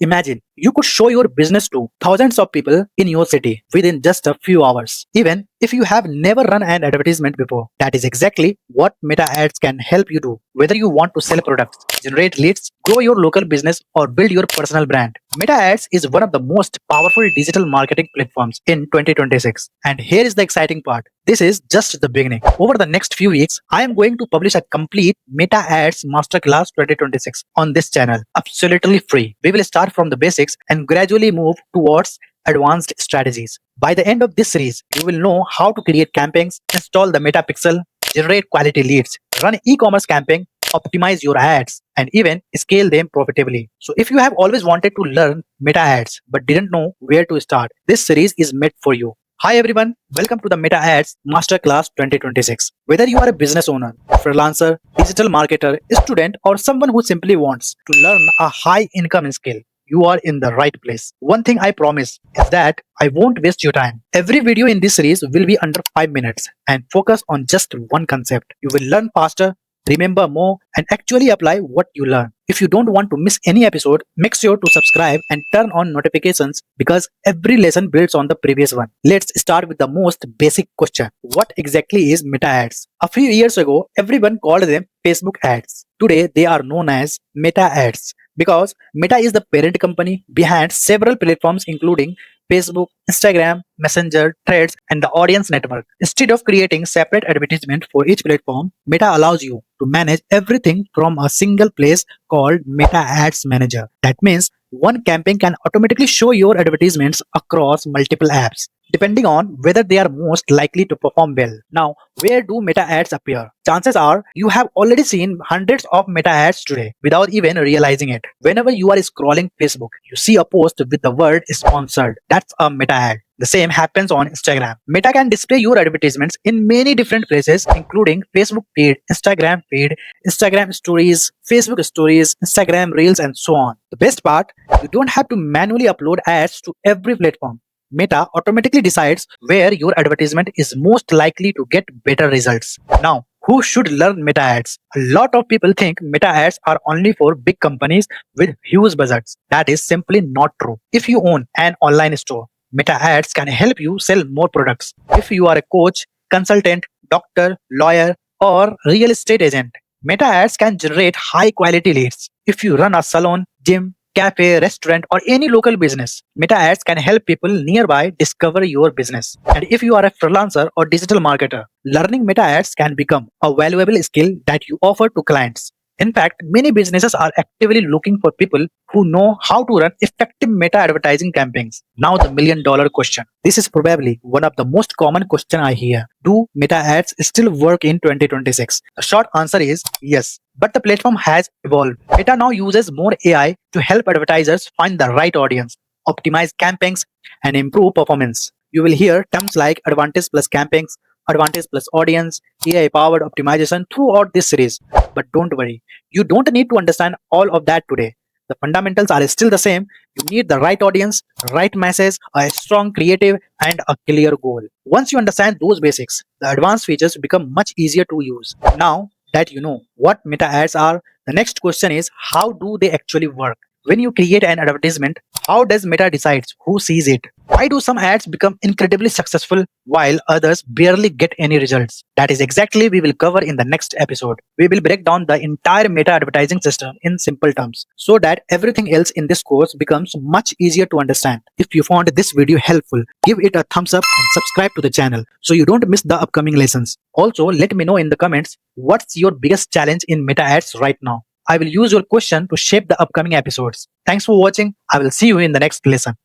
Imagine you could show your business to thousands of people in your city within just a few hours. Even if you have never run an advertisement before, that is exactly what Meta Ads can help you do. Whether you want to sell products, generate leads, grow your local business, or build your personal brand, Meta Ads is one of the most powerful digital marketing platforms in 2026. And here is the exciting part. This is just the beginning. Over the next few weeks, I am going to publish a complete Meta Ads Masterclass 2026 on this channel, absolutely free. We will start from the basics and gradually move towards advanced strategies. By the end of this series, you will know how to create campaigns, install the Meta Pixel, generate quality leads, run e-commerce campaign, optimize your ads, and even scale them profitably. So if you have always wanted to learn Meta Ads but didn't know where to start, this series is made for you. Hi everyone, welcome to the Meta Ads Masterclass 2026. Whether you are a business owner, freelancer, digital marketer, student, or someone who simply wants to learn a high income skill, you are in the right place. One thing I promise is that I won't waste your time. Every video in this series will be under 5 minutes and focus on just one concept. You will learn faster, remember more, and actually apply what you learn. If you don't want to miss any episode, make sure to subscribe and turn on notifications because every lesson builds on the previous one. Let's start with the most basic question. What exactly is Meta Ads? A few years ago, everyone called them Facebook ads. Today, they are known as Meta Ads because Meta is the parent company behind several platforms including Facebook, Instagram, Messenger, Threads, and the Audience Network. Instead of creating separate advertisement for each platform, Meta allows you to manage everything from a single place called Meta Ads Manager. That means one campaign can automatically show your advertisements across multiple apps, depending on whether they are most likely to perform well. Now, where do Meta Ads appear? Chances are you have already seen hundreds of Meta Ads today without even realizing it. Whenever you are scrolling Facebook, you see a post with the word sponsored. That's a Meta Ad. The same happens on Instagram. Meta can display your advertisements in many different places, including Facebook feed, Instagram stories, Facebook stories, Instagram reels, and so on. The best part, you don't have to manually upload ads to every platform. Meta automatically decides where your advertisement is most likely to get better results. Now, who should learn Meta Ads? A lot of people think Meta Ads are only for big companies with huge budgets. That is simply not true. If you own an online store, Meta Ads can help you sell more products. If you are a coach, consultant, doctor, lawyer, or real estate agent, Meta Ads can generate high quality leads. If you run a salon, gym, cafe, restaurant, or any local business, Meta Ads can help people nearby discover your business. And if you are a freelancer or digital marketer, learning Meta Ads can become a valuable skill that you offer to clients. In fact, many businesses are actively looking for people who know how to run effective meta advertising campaigns. Now the $1,000,000 question. This is probably one of the most common questions I hear. Do Meta Ads still work in 2026? The short answer is yes. But the platform has evolved. Meta now uses more AI to help advertisers find the right audience, optimize campaigns, and improve performance. You will hear terms like Advantage Plus campaigns, Advantage Plus audience, AI powered optimization throughout this series. But don't worry, you don't need to understand all of that today. The fundamentals are still the same. You need the right audience, right message, a strong creative, and a clear goal. Once you understand those basics, the advanced features become much easier to use. Now that you know what Meta Ads are, the next question is how do they actually work? When you create an advertisement, how does Meta decide who sees it? Why do some ads become incredibly successful while others barely get any results? That is exactly we will cover in the next episode. We will break down the entire Meta advertising system in simple terms so that everything else in this course becomes much easier to understand. If you found this video helpful, give it a thumbs up and subscribe to the channel so you don't miss the upcoming lessons. Also, let me know in the comments what's your biggest challenge in Meta Ads right now. I will use your question to shape the upcoming episodes. Thanks for watching. I will see you in the next lesson.